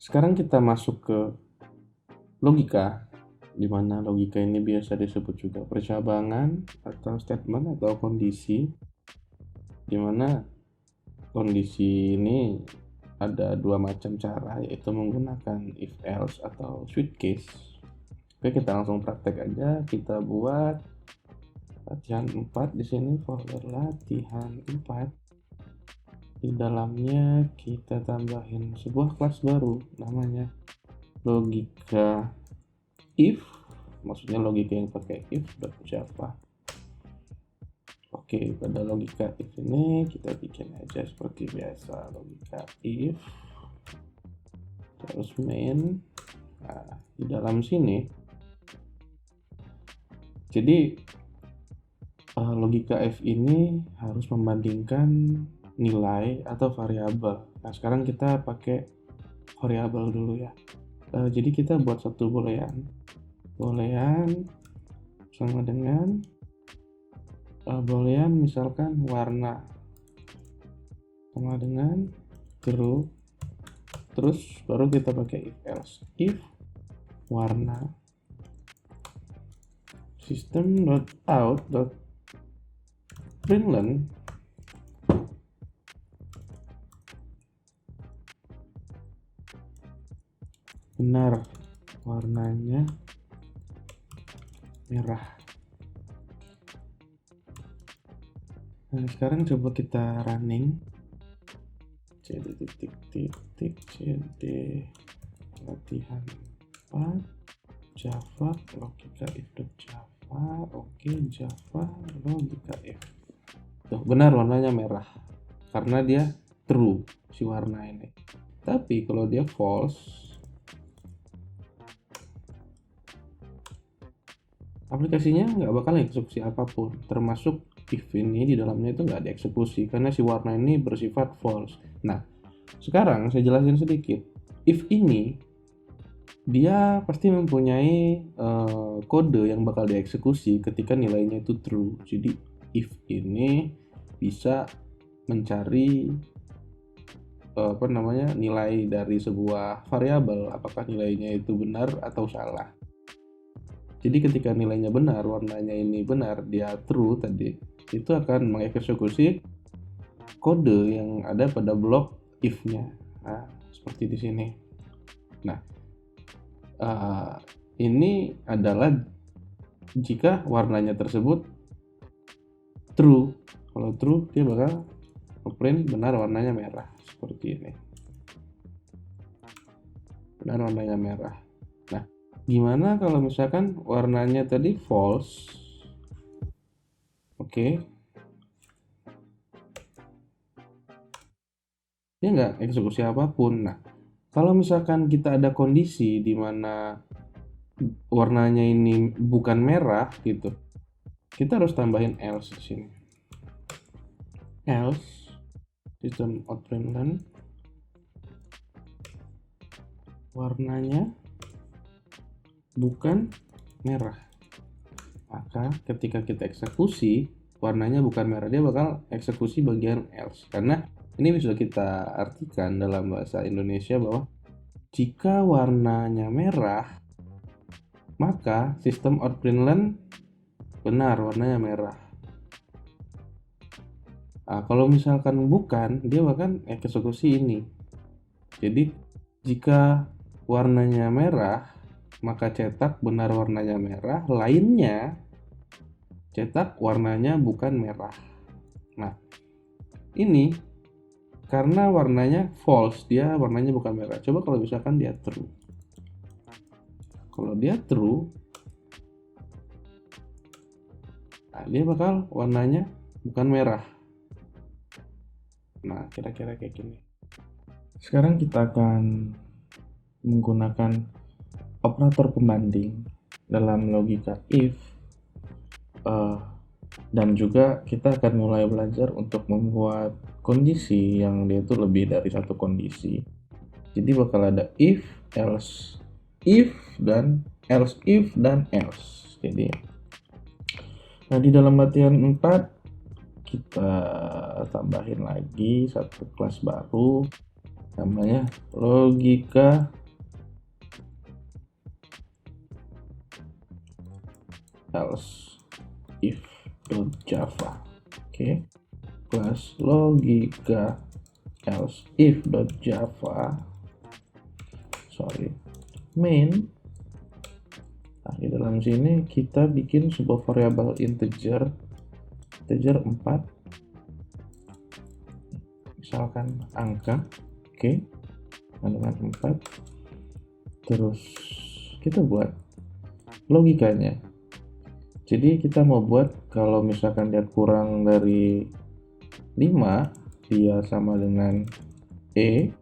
Sekarang kita masuk ke logika, di mana logika ini biasa disebut juga percabangan atau statement atau kondisi, di mana kondisi ini ada dua macam cara, yaitu menggunakan if else atau switch case. Oke, kita langsung praktek aja. Kita buat latihan 4 di sini, folder latihan 4. Di dalamnya kita tambahin sebuah kelas baru namanya logika if, maksudnya logika yang pakai if.java. Oke, pada logika if ini kita bikin aja seperti biasa, logika if terus main. Nah, di dalam sini jadi logika if ini harus membandingkan nilai atau variabel. Nah, sekarang kita pakai variabel dulu ya. Jadi kita buat satu boolean sama dengan boolean misalkan warna sama dengan true, terus baru kita pakai if else. If warna system.out.println benar warnanya merah. Nah, sekarang coba kita running cd latihan 4 java logika if.java. Oke, java logika if. Tuh, benar warnanya merah karena dia true si warna ini. Tapi kalau dia false, aplikasinya nggak bakal eksekusi apapun, termasuk if ini di dalamnya itu nggak dieksekusi karena si warna ini bersifat false. Nah, sekarang saya jelasin sedikit. If ini dia pasti mempunyai kode yang bakal dieksekusi ketika nilainya itu true. Jadi if ini bisa mencari nilai dari sebuah variabel, apakah nilainya itu benar atau salah. Jadi ketika nilainya benar, warnanya ini benar, dia true tadi, itu akan mengeksekusi kode yang ada pada blok if-nya. Nah, seperti di sini. Nah, ini adalah jika warnanya tersebut true. Kalau true, dia bakal print benar warnanya merah, seperti ini. Benar warnanya merah. Nah, gimana kalau misalkan warnanya tadi false? Oke. Dia nggak eksekusi apapun. Nah, kalau misalkan kita ada kondisi di mana warnanya ini bukan merah gitu, kita harus tambahin else di sini. Else system.out.println warnanya bukan merah. Maka ketika kita eksekusi warnanya bukan merah, dia bakal eksekusi bagian else. Karena ini bisa kita artikan dalam bahasa Indonesia bahwa jika warnanya merah, maka sistem out.println benar warnanya merah. Nah, kalau misalkan bukan, dia bakal eksekusi ini. Jadi jika warnanya merah, maka cetak benar warnanya merah, lainnya cetak warnanya bukan merah. Nah, ini karena warnanya false, dia warnanya bukan merah. Coba kalau misalkan dia true. Kalau dia true, nah dia bakal warnanya bukan merah. Nah, kira-kira kayak gini. Sekarang kita akan menggunakan operator pembanding dalam logika if, dan juga kita akan mulai belajar untuk membuat kondisi yang dia itu lebih dari satu kondisi. Jadi bakal ada if, else, if, dan else if, dan else. Jadi, nah di dalam latihan 4 kita tambahin lagi satu kelas baru namanya logika else if .java. Oke, plus logika else if .java, main. Nah, di dalam sini kita bikin sebuah variabel integer 4, misalkan angka. Oke, dengan 4. Terus kita buat logikanya. Jadi kita mau buat kalau misalkan dia kurang dari 5, dia sama dengan E.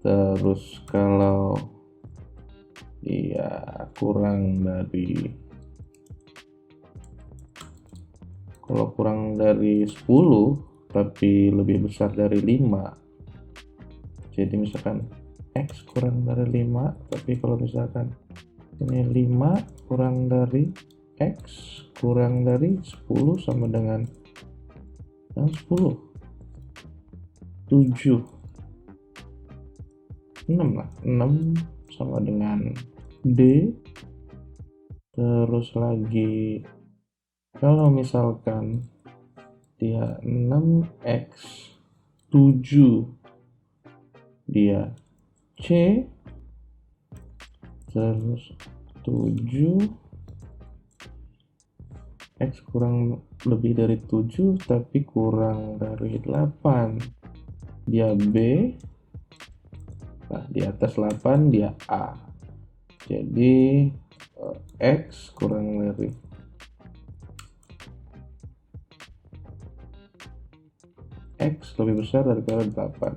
Terus kalau dia kurang dari 10 tapi lebih besar dari 5, jadi misalkan X kurang dari 5, tapi kalau misalkan ini 5 kurang dari X kurang dari 10 sama dengan 10, 7, 6 lah, 6 sama dengan D. Terus lagi kalau misalkan dia 6X 7 dia C, terus 7 X kurang lebih dari 7 tapi kurang dari 8 dia B. Nah, di atas 8 dia A. Jadi X kurang dari X lebih besar daripada 8.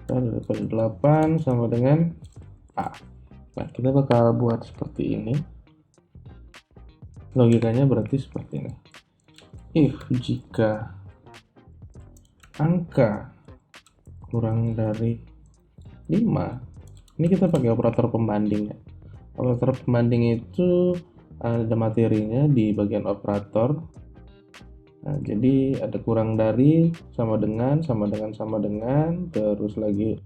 Daripada 8 sama dengan A. Nah, kita bakal buat seperti ini. Logikanya berarti seperti ini. If jika angka kurang dari 5, ini kita pakai operator pembanding ya. Operator pembanding itu ada materinya di bagian operator. Nah, jadi ada kurang dari, sama dengan, terus lagi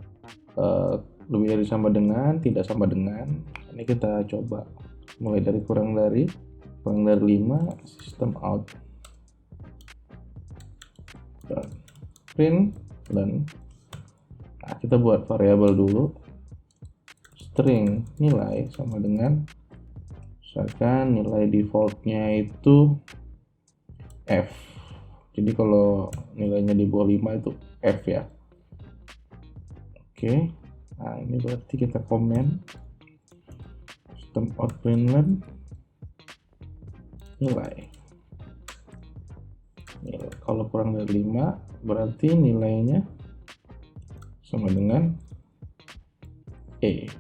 lebih dari sama dengan, tidak sama dengan. Ini kita coba mulai dari kurang dari 5, system out dan print. Dan nah, kita buat variabel dulu, string nilai sama dengan, misalkan nilai defaultnya itu F. Jadi kalau nilainya di bawah 5 itu F ya. Oke, nah ini berarti kita komen system out println nilai. Kalau kurang dari 5 berarti nilainya sama dengan E.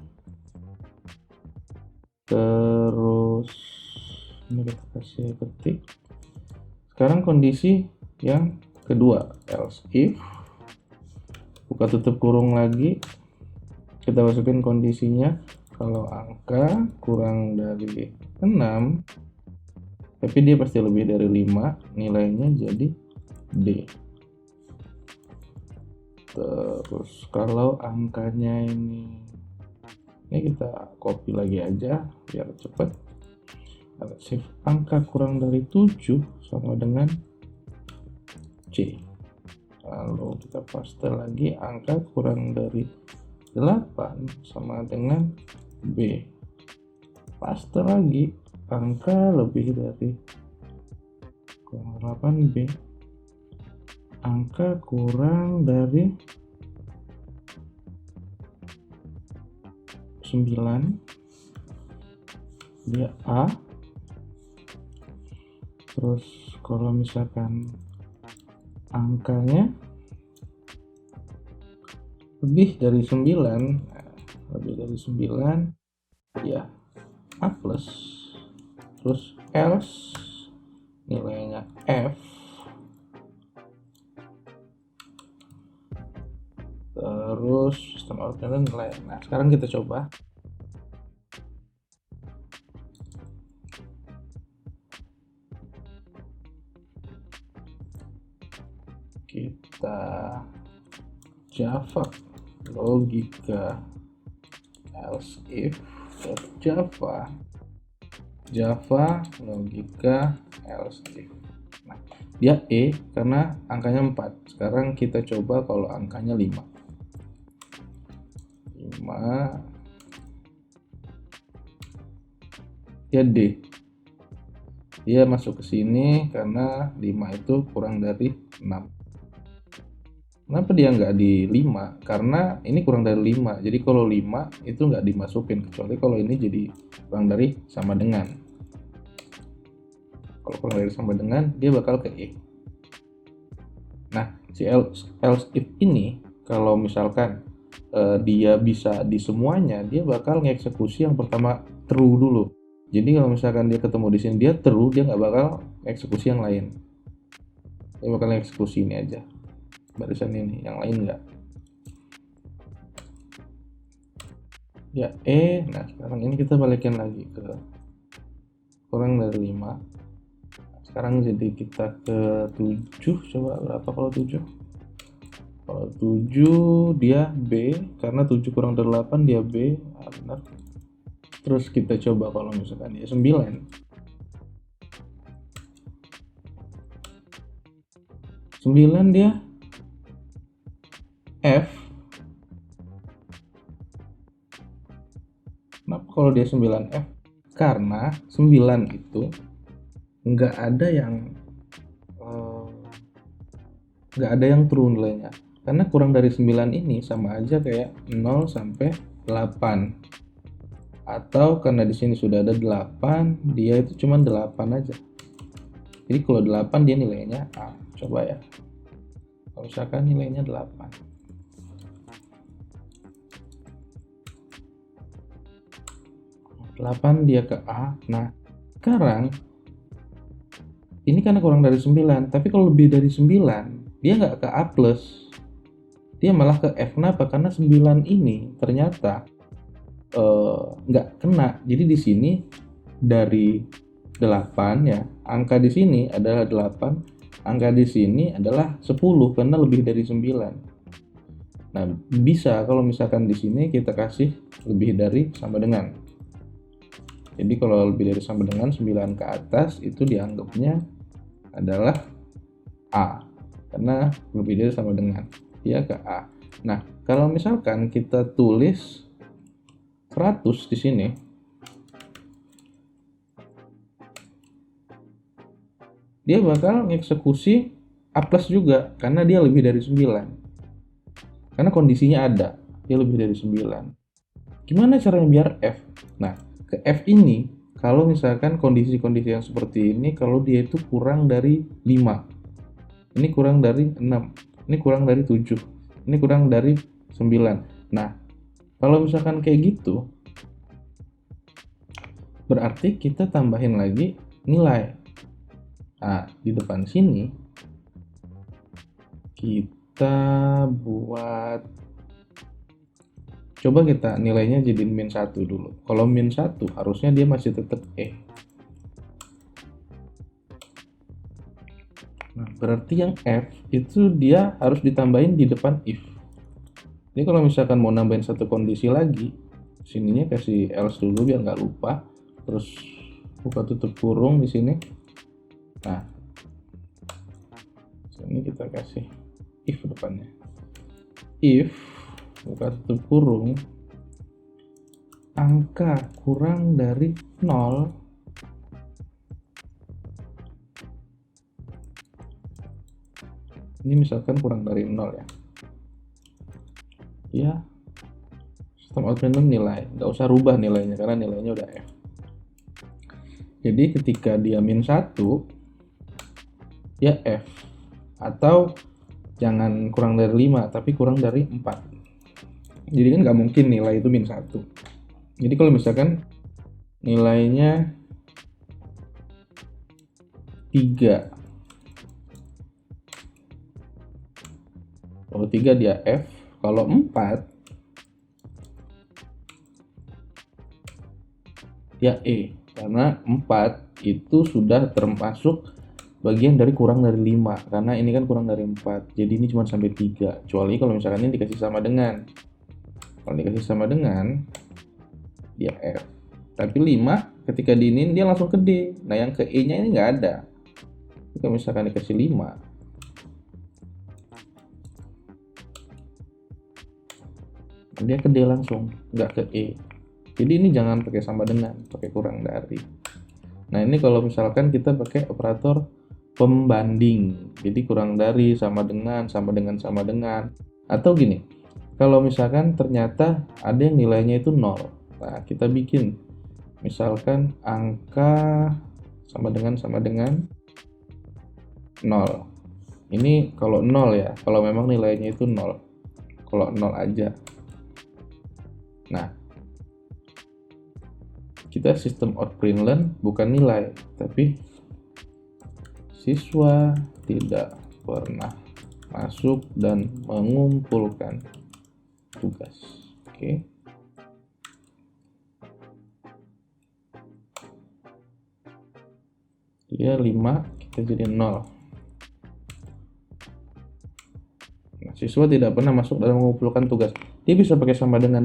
Terus ini kita kasih ketik. Sekarang kondisi yang kedua, else if, buka tutup kurung lagi, kita masukin kondisinya kalau angka kurang dari 6 tapi dia pasti lebih dari 5, nilainya jadi D. Terus kalau angkanya ini kita copy lagi aja biar cepet. Save angka kurang dari 7 sama dengan C. Lalu kita paste lagi angka kurang dari 8 sama dengan B. Paste lagi angka lebih dari kurang 8 B. Angka kurang dari 9 dia A. Terus kalau misalkan angkanya lebih dari 9 ya A plus. Terus else nilainya F. Terus sistem outnya nilai. Nah, sekarang kita coba. Kita Java logika else if Java logika else if. Nah, dia karena angkanya 4. Sekarang kita coba kalau angkanya 5. Dia D. Dia masuk ke sini karena 5 itu kurang dari 6. Kenapa dia nggak di 5? Karena ini kurang dari 5. Jadi kalau 5 itu nggak dimasukin, kecuali kalau ini jadi kurang dari sama dengan. Kalau kurang dari sama dengan, dia bakal ke E. Nah, si else if ini kalau misalkan dia bisa di semuanya, dia bakal ngeksekusi yang pertama true dulu. Jadi kalau misalkan dia ketemu di sini dia true, dia nggak bakal eksekusi yang lain. Dia bakal eksekusi ini aja, barisan ini, yang lain nggak. Ya nah sekarang ini kita balikin lagi ke kurang dari 5. Sekarang jadi kita ke 7, coba berapa kalau 7? Kalau 7 dia B, karena 7 kurang dari 8 dia B, benar. Terus kita coba kalau misalkan dia 9. 9 dia F. Kenapa kalau dia 9 F? Karena 9 itu nggak ada yang true nilainya. Karena kurang dari 9 ini sama aja kayak 0 sampai 8. Atau karena di sini sudah ada 8, dia itu cuma 8 aja. Jadi kalau 8 dia nilainya A. Coba ya. Kalau misalkan nilainya 8. 8 dia ke A. Nah, sekarang ini karena kurang dari 9, tapi kalau lebih dari 9, dia nggak ke A+. Dia malah ke F. Kenapa? Karena 9 ini ternyata nggak kena. Jadi di sini dari 8 ya, angka di sini adalah 8, angka di sini adalah 10 karena lebih dari 9. Nah, bisa kalau misalkan di sini kita kasih lebih dari sama dengan. Jadi kalau lebih dari sama dengan 9 ke atas itu dianggapnya adalah A. Karena lebih dari sama dengan, dia ke A. Nah, kalau misalkan kita tulis 100 di sini, dia bakal ngeksekusi A+ juga karena dia lebih dari 9. Karena kondisinya ada, dia lebih dari 9. Gimana caranya biar F? Nah, ke F ini kalau misalkan kondisi-kondisi yang seperti ini, kalau dia itu kurang dari 5, ini kurang dari 6, ini kurang dari 7, ini kurang dari 9. Nah, kalau misalkan kayak gitu, berarti kita tambahin lagi nilai. Nah, di depan sini kita buat, coba kita nilainya jadiin -1 dulu. Kalau -1 harusnya dia masih tetap E. Nah, berarti yang F itu dia harus ditambahin di depan if. Ini kalau misalkan mau nambahin satu kondisi lagi, sininya kasih else dulu biar nggak lupa. Terus buka tutup kurung di sini. Nah, sini kita kasih if depannya. If buka tutup kurung, angka kurang dari 0 ini misalkan kurang dari 0 ya, sistem out random nilai, nggak usah rubah nilainya karena nilainya udah F. Jadi ketika dia -1 ya F, atau jangan kurang dari 5 tapi kurang dari 4. Jadi kan nggak mungkin nilai itu -1. Jadi kalau misalkan nilainya 3, kalau 3 dia F, kalau 4 dia E, karena 4 itu sudah termasuk bagian dari kurang dari 5, karena ini kan kurang dari 4, jadi ini cuma sampai 3, kecuali kalau misalkan ini dikasih sama dengan. Kalau dikasih sama dengan, dia F. Tapi 5 ketika diinin dia langsung ke D. Nah yang ke E nya ini nggak ada. Kalau misalkan dikasih 5, dia ke D langsung, nggak ke E. Jadi ini jangan pakai sama dengan, pakai kurang dari. Nah ini kalau misalkan kita pakai operator pembanding, jadi kurang dari, sama dengan, sama dengan, sama dengan. Atau gini, kalau misalkan ternyata ada yang nilainya itu 0, nah kita bikin misalkan angka sama dengan 0. Ini kalau 0 ya, kalau memang nilainya itu 0, kalau 0 aja. Nah, kita sistem outprintln bukan nilai, tapi siswa tidak pernah masuk dan mengumpulkan tugas. Oke. Dia 5, kita jadi 0. Nah, siswa tidak pernah masuk dan mengumpulkan tugas. Dia bisa pakai sama dengan.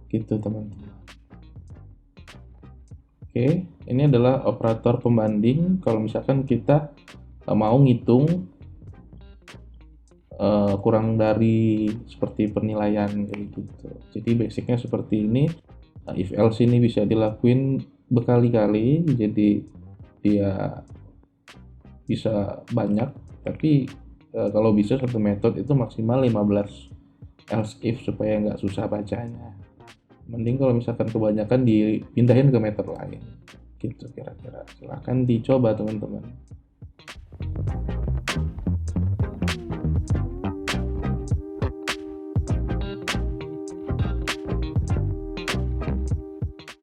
Gitu, teman-teman. Oke, ini adalah operator pembanding kalau misalkan kita mau ngitung kurang dari seperti penilaian kayak gitu. Jadi basicnya seperti ini. If else ini bisa dilakuin berkali-kali, jadi dia bisa banyak, tapi kalau bisa satu metode itu maksimal 15 else if supaya nggak susah bacanya. Mending kalau misalkan kebanyakan dipindahin ke metode lain gitu kira-kira. Silahkan dicoba teman-teman.